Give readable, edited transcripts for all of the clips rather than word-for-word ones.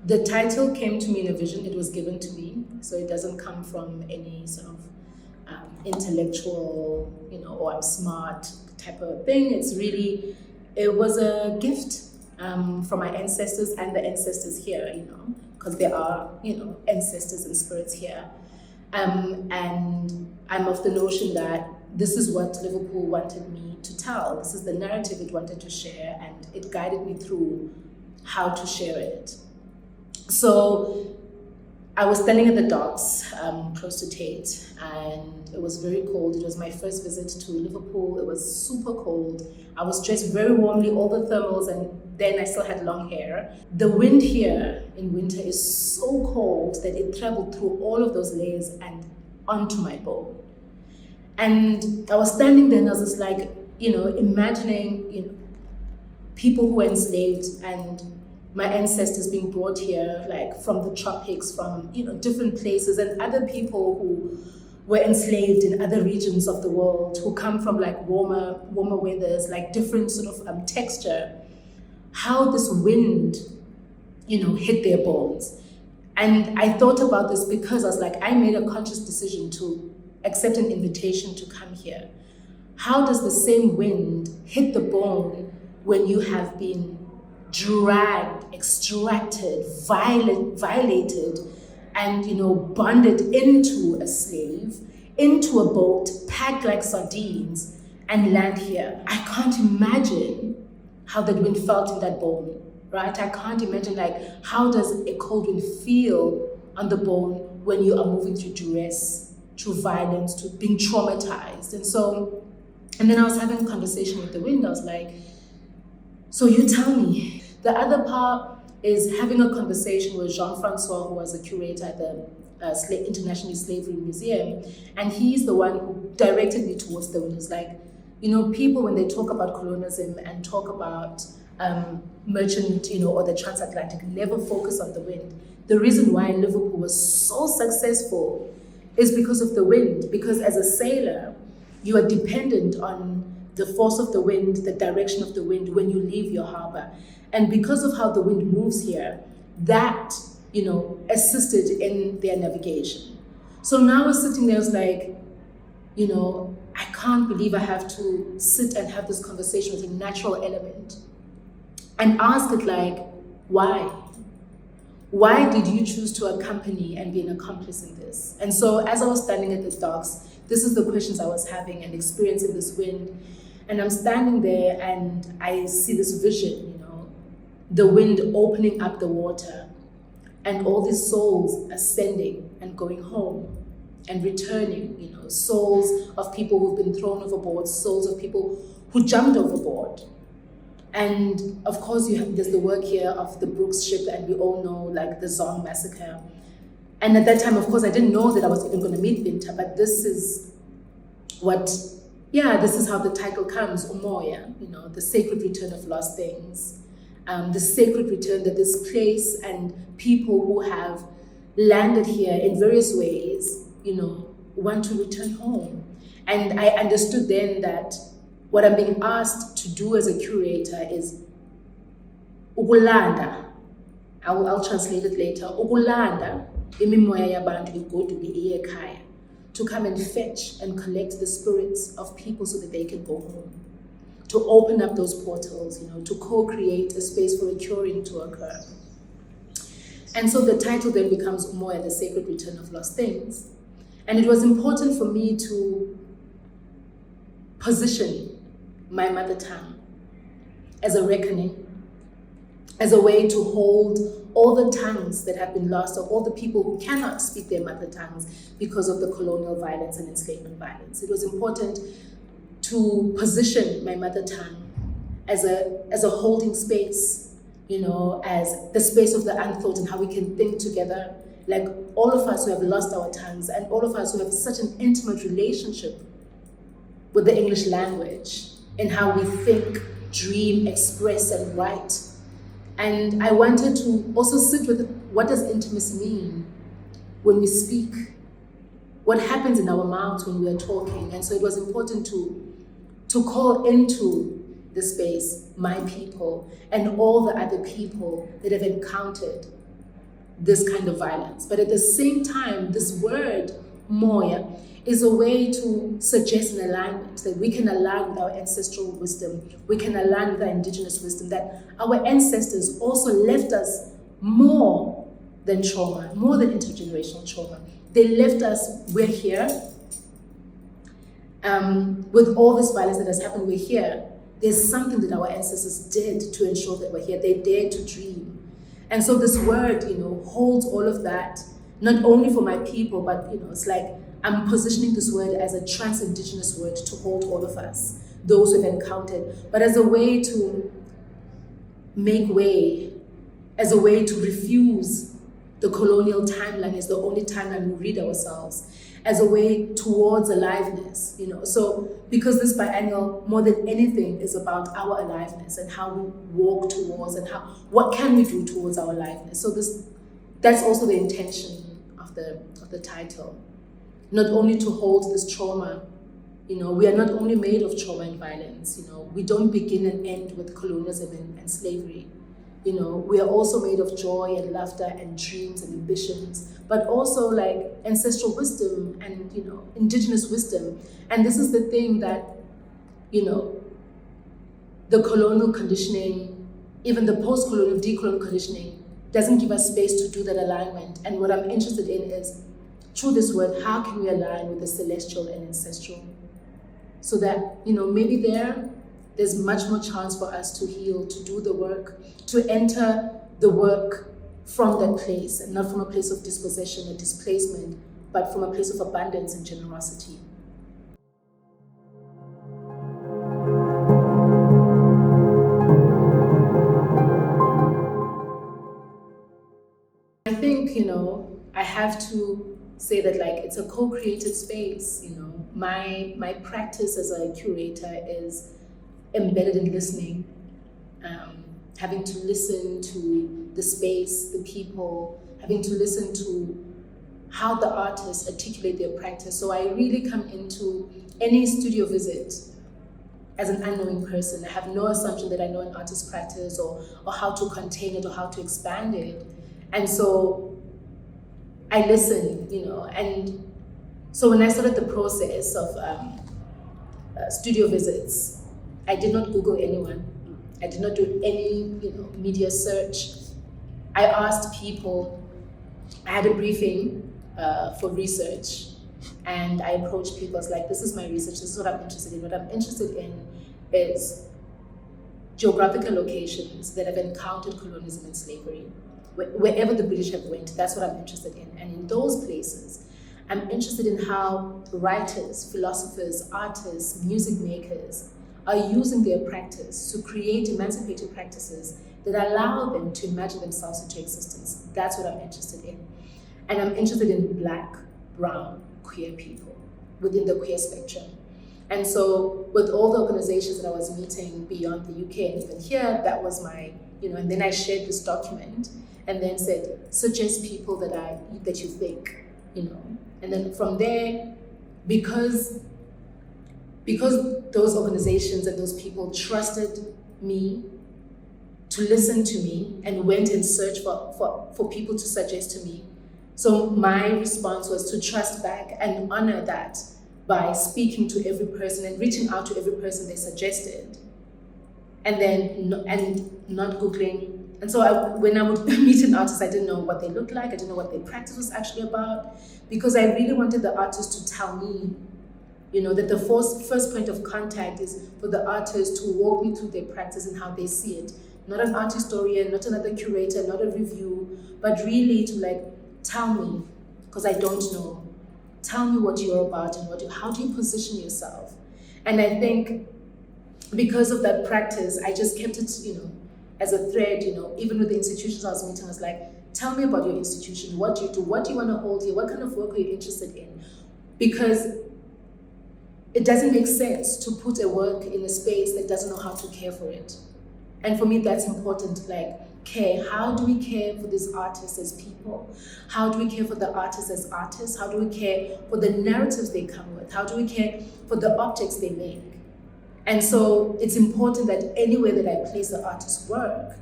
The title came to me in a vision. It was given to me, so it doesn't come from any sort of intellectual, or I'm smart type of thing. It was a gift from my ancestors and the ancestors here, because there are, ancestors and spirits here. And I'm of the notion that this is what Liverpool wanted me to tell. This is the narrative it wanted to share, and it guided me through how to share it. So I was standing at the docks close to Tate, and it was very cold. It was my first visit to Liverpool. It was super cold. I was dressed very warmly, all the thermals, and then I still had long hair. The wind here in winter is so cold that it traveled through all of those layers and onto my bone. And I was standing there and I was just like, imagining, people who were enslaved and my ancestors being brought here, like from the tropics, from different places, and other people who were enslaved in other regions of the world, who come from like warmer weathers, like different sort of texture. How this wind, hit their bones. And I thought about this because I was like, I made a conscious decision to accept an invitation to come here. How does the same wind hit the bone when you have been dragged, extracted, violated, and bonded into a slave, into a boat, packed like sardines, and land here? I can't imagine how that wind felt in that bone, right? I can't imagine like how does a cold wind feel on the bone when you are moving through duress, through violence, to being traumatized. And then I was having a conversation with the wind. I was like, so you tell me. The other part is having a conversation with Jean-Francois, who was a curator at the International Slavery Museum, and he's the one who directed me towards the wind. It's like, people when they talk about colonialism and talk about merchant, or the transatlantic, never focus on the wind. The reason why Liverpool was so successful is because of the wind, because as a sailor, you are dependent on the force of the wind, the direction of the wind when you leave your harbor. And because of how the wind moves here, that, assisted in their navigation. So now I was sitting there, I was like, I can't believe I have to sit and have this conversation with a natural element and ask it like, why? Why did you choose to accompany and be an accomplice in this? And so as I was standing at the docks, this is the questions I was having and experiencing this wind. And I'm standing there and I see this vision, the wind opening up the water and all these souls ascending and going home and returning, souls of people who've been thrown overboard, souls of people who jumped overboard. And of course, there's the work here of the Brooks ship, and we all know like the Zong massacre. And at that time, of course, I didn't know that I was even going to meet Binta, but this is how the title comes, uMoya, the sacred return of lost things. The sacred return that this place and people who have landed here in various ways, want to return home. And I understood then that what I'm being asked to do as a curator is ukulanda. I'll translate it later. Ukulanda imimoya yabantu igoduke iye ekhaya, to come and fetch and collect the spirits of people so that they can go home, to open up those portals, to co-create a space for a curing to occur. And so the title then becomes uMoya, the sacred return of lost things. And it was important for me to position my mother tongue as a reckoning, as a way to hold all the tongues that have been lost, of all the people who cannot speak their mother tongues because of the colonial violence and enslavement violence. It was important to position my mother tongue as a holding space, as the space of the unthought, and how we can think together, like all of us who have lost our tongues and all of us who have such an intimate relationship with the English language and how we think, dream, express, and write. And I wanted to also sit with what does intimacy mean when we speak? What happens in our mouths when we are talking? And so it was important to call into the space my people and all the other people that have encountered this kind of violence. But at the same time, this word, Moya, is a way to suggest an alignment, that we can align with our ancestral wisdom, we can align with our indigenous wisdom, that our ancestors also left us more than trauma, more than intergenerational trauma. They left us, we're here. With all this violence that has happened, we're here. There's something that our ancestors did to ensure that we're here. They dared to dream. And so this word, holds all of that, not only for my people, but, it's like I'm positioning this word as a trans-indigenous word to hold all of us, those we've encountered, but as a way to make way, as a way to refuse the colonial timeline as the only timeline we read ourselves, as a way towards aliveness, So because this biennial, more than anything, is about our aliveness and how we walk towards and what can we do towards our aliveness. So that's also the intention of the title. Not only to hold this trauma, we are not only made of trauma and violence, we don't begin and end with colonialism and slavery. We are also made of joy and laughter and dreams and ambitions, but also like ancestral wisdom and, indigenous wisdom. And this is the thing that, the colonial conditioning, even the post-colonial, decolonial conditioning, doesn't give us space to do that alignment. And what I'm interested in is, through this word, how can we align with the celestial and ancestral? So that, maybe there's much more chance for us to heal, to do the work, to enter the work from that place, and not from a place of dispossession or displacement, but from a place of abundance and generosity. I think, I have to say that it's a co-created space, My practice as a curator is embedded in listening, having to listen to the space, the people, having to listen to how the artists articulate their practice. So I really come into any studio visit as an unknowing person. I have no assumption that I know an artist's practice or how to contain it or how to expand it. And so I listen, and so when I started the process of studio visits, I did not Google anyone. I did not do any, media search. I asked people. I had a briefing for research, and I approached people. I was like, "This is my research. This is what I'm interested in. What I'm interested in is geographical locations that have encountered colonialism and slavery. Wherever the British have went, that's what I'm interested in. And in those places, I'm interested in how writers, philosophers, artists, music makers are using their practice to create emancipated practices that allow them to imagine themselves into existence. That's what I'm interested in. And I'm interested in Black, brown, queer people within the queer spectrum. And so with all the organizations that I was meeting beyond the UK and even here, that was my, and then I shared this document and then said, suggest people that you think, And then from there, because those organizations and those people trusted me to listen to me and went and searched for people to suggest to me. So my response was to trust back and honor that by speaking to every person and reaching out to every person they suggested. And then not Googling. And so when I would meet an artist, I didn't know what they looked like. I didn't know what their practice was actually about, because I really wanted the artist to tell me, that the first point of contact is for the artist to walk me through their practice and how they see it. Not an art historian, not another curator, not a review, but really to tell me, because I don't know. Tell me what you're about and how do you position yourself? And I think because of that practice, I just kept it, as a thread, even with the institutions I was meeting, I was like, tell me about your institution. What do you do? What do you want to hold here? What kind of work are you interested in? Because it doesn't make sense to put a work in a space that doesn't know how to care for it. And for me, that's important, care. How do we care for these artists as people? How do we care for the artists as artists? How do we care for the narratives they come with? How do we care for the objects they make? And so it's important that anywhere that I place the artist's work,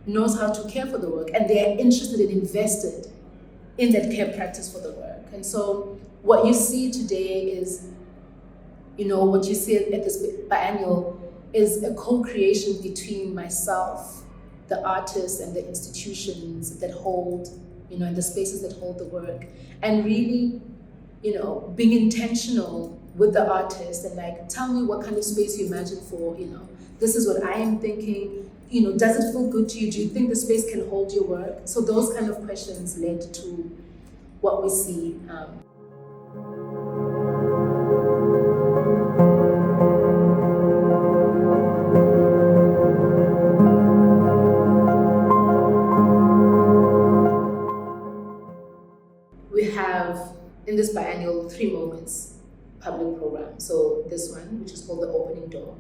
knows how to care for the work, and they are interested and invested in that care practice for the work. And so what you see today is, what you see at this biennial is a co-creation between myself, the artists, and the institutions that hold, and the spaces that hold the work, and really, being intentional with the artist and like, tell me what kind of space you imagine for, this is what I am thinking, does it feel good to you? Do you think the space can hold your work? So those kind of questions led to what we see. We have, in this biennial, 3 moments public program. So this one, which is called the Opening Door.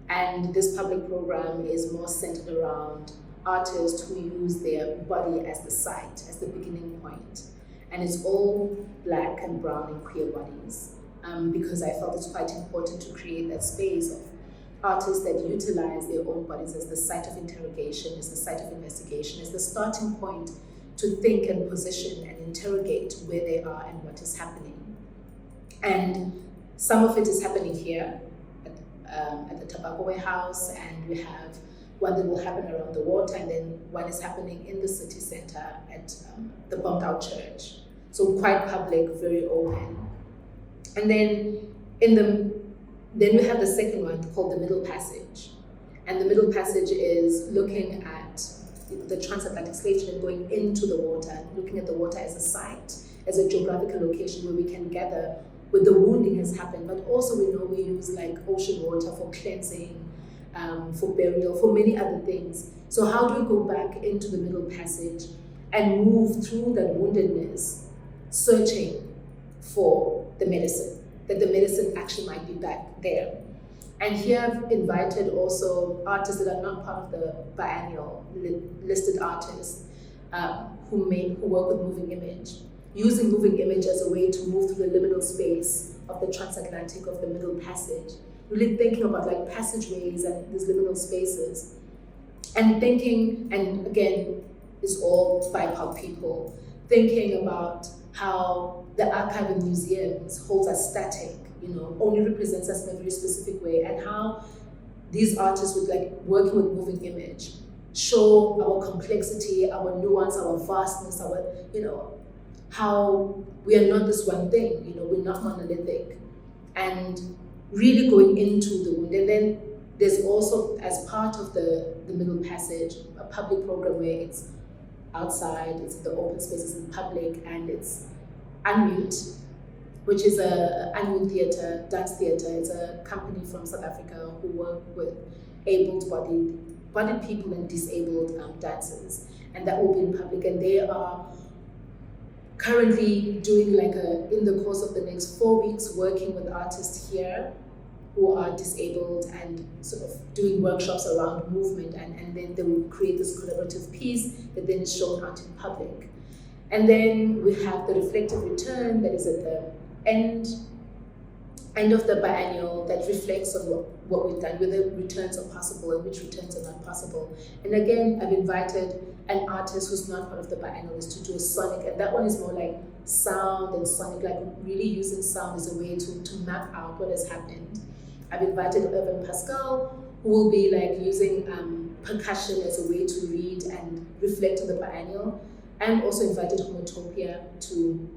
And this public program is more centered around artists who use their body as the site, as the beginning point. And it's all Black and brown and queer bodies, because I felt it's quite important to create that space of artists that utilize their own bodies as the site of interrogation, as the site of investigation, as the starting point to think and position and interrogate where they are and what is happening. And some of it is happening here at the Tobacco Warehouse, and we have one that will happen around the water, and then one is happening in the city center at the bumped out church. So quite public, very open. And then then we have the second one called the Middle Passage. And the Middle Passage is looking at the transatlantic slave trade, going into the water, looking at the water as a site, as a geographical location where we can gather where the wounding has happened, but also we know we use like ocean water for cleansing, for burial, for many other things. So how do we go back into the Middle Passage and move through that woundedness, searching for the medicine, that the medicine actually might be back there. And here I've invited also artists that are not part of the biennial, listed artists who work with moving image, using moving image as a way to move through the liminal space of the transatlantic, of the Middle Passage, really thinking about like passageways and these liminal spaces, and thinking, and again, it's all BIPOC people, thinking about how the archive in museums holds us static, only represents us in a very specific way, and how these artists with like working with moving image show our complexity, our nuance, our vastness, our, how we are not this one thing, we're not monolithic, and really going into the wound. And then there's also, as part of the Middle Passage, a public program where it's outside, it's the open spaces in public, and it's Unmute, which is a Unmute theatre, dance theatre. It's a company from South Africa who work with able-bodied people and disabled dancers, and that will be in public. And they are currently doing in the course of the next 4 weeks, working with artists here who are disabled and sort of doing workshops around movement, and then they will create this collaborative piece that then is shown out in public. And then we have the reflective return that is at the end of the biennial that reflects on what we've done, whether returns are possible and which returns are not possible. And again, I've invited an artist who's not part of the biennial to do a sonic, and that one is more like sound and sonic, like really using sound as a way to map out what has happened. I've invited Irvin Pascal, who will be like using percussion as a way to read and reflect on the biennial, and also invited Homotopia to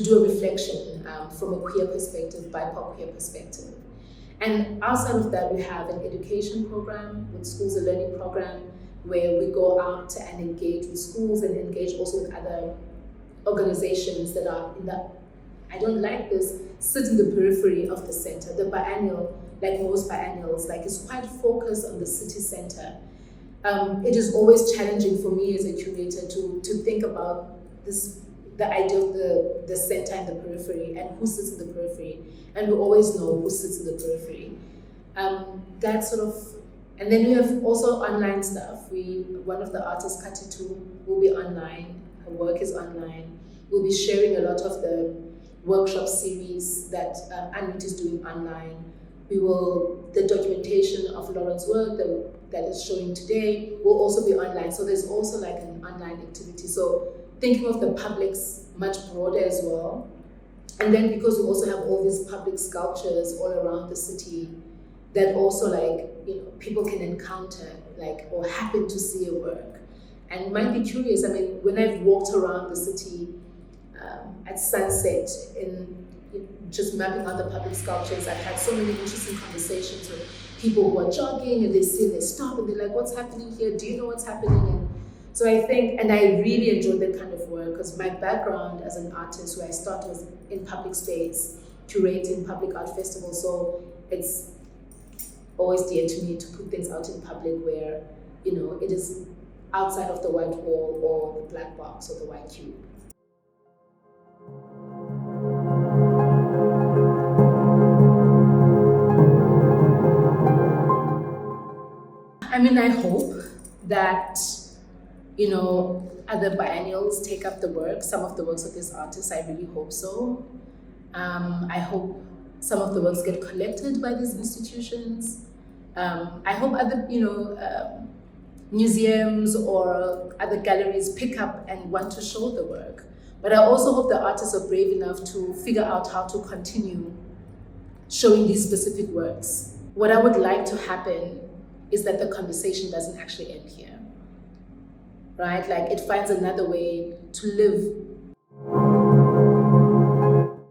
do a reflection from a queer perspective, BIPOC queer perspective. And outside of that, we have an education program with schools, a learning program, where we go out and engage with schools and engage also with other organizations that are in the, I don't like this, sit in the periphery of the center. The biennial, like most biennials, is quite focused on the city center. It is always challenging for me as a curator to think about the idea of the center and the periphery, and who sits in the periphery. And we always know who sits in the periphery. That sort of, and then we have also online stuff. One of the artists, Katitu, will be online. Her work is online. We'll be sharing a lot of the workshop series that Anit is doing online. The documentation of Lauren's work, that is showing today will also be online. So there's also like an online activity. So thinking of the publics much broader as well. And then because we also have all these public sculptures all around the city that also like, people can encounter like or happen to see a work. And might be curious, I mean, when I've walked around the city at sunset in just mapping out the public sculptures, I've had so many interesting conversations with people who are jogging and they see and they stop and they're like, what's happening here? Do you know what's happening? And so I think, and I really enjoyed that kind of work because my background as an artist, where I started was in public space, curating public art festivals. So it's always dear to me to put things out in public where, it is outside of the white wall or the black box or the white cube. I mean, I hope that, other biennials take up the work, some of the works of these artists. I really hope so. I hope some of the works get collected by these institutions. I hope other, museums or other galleries pick up and want to show the work. But I also hope the artists are brave enough to figure out how to continue showing these specific works. What I would like to happen is that the conversation doesn't actually end here, right? Like it finds another way to live